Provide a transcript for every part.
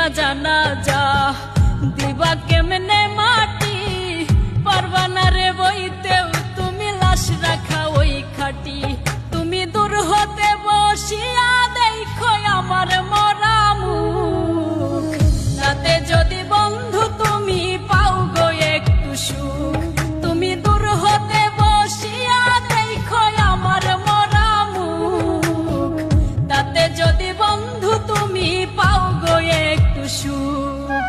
দিবা জানা যা দিবা কেমনে মাটি পারবা না রে বইতেও তুমি লাশ রাখা ওই খাটি তুমি দূর হতে বসিয়া দেখো আমার মরা মুখ তাতে যদি বন্ধু তুমি পাও গো একটু সুখ তুমি দূর হতে বসিয়া দেখো আমার মরা মুখ তাতে যদি বন্ধু তুমি পাও গো একটু সুখ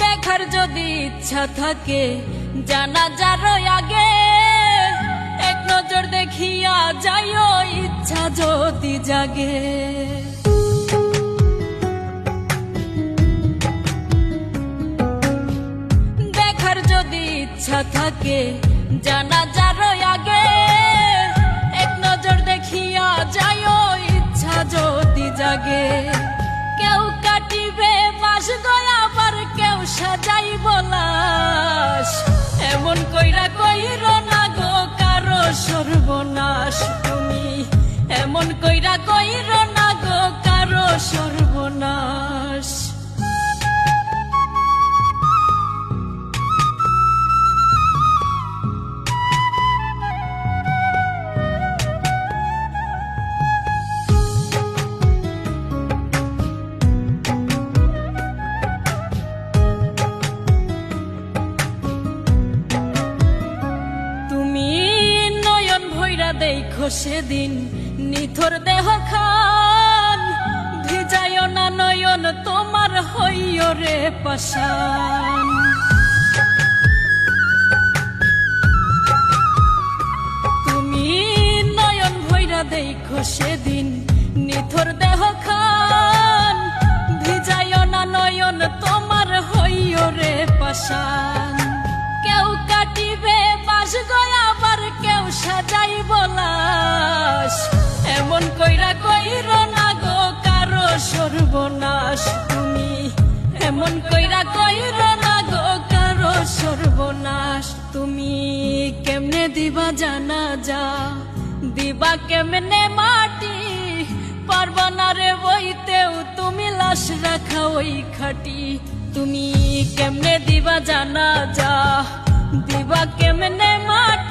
দেখার যদি ইচ্ছা থাকে জানাজার আগে এক নজর দেখিয়া যাইও ইচ্ছা যদি জাগে দেখার যদি ইচ্ছা থাকে জানাজার আগে এক নজর দেখিয়া যাইও ইচ্ছা যদি জাগে কেউ কাটিবে বাস গয়া আবার কেউ সাজাইব লাশ এমন কইরা কইর না গো কারো সর্বনাশ তুমি এমন কইরা কইর না গো কারো সর্বনাশ দেখো সেদিন নিথর দেহ খান ভিজায় না নয়ন তোমার হইয় রে পাশান তুমি নয়ন ভৈরা দেখো সেদিন নিথর দেহ খান ভিজায় না নয়ন তোমার হইয় রে পাশান কেউ কাটিবে বাস গয়া আবার কেউ সাজাইব লাশ এমন কইরা কইর না গো কারো সর্বনাশ তুমি এমন কইরা কইর না গো কারো সর্বনাশ তুমি কেমনে দিবা জানা যা দিবা কেমনে মাটি পারবা না রে বইতেও তুমি লাশ রাখা ওই খাটি তুমি কেমনে দিবা জানা যা দিবা কেমনে মাটি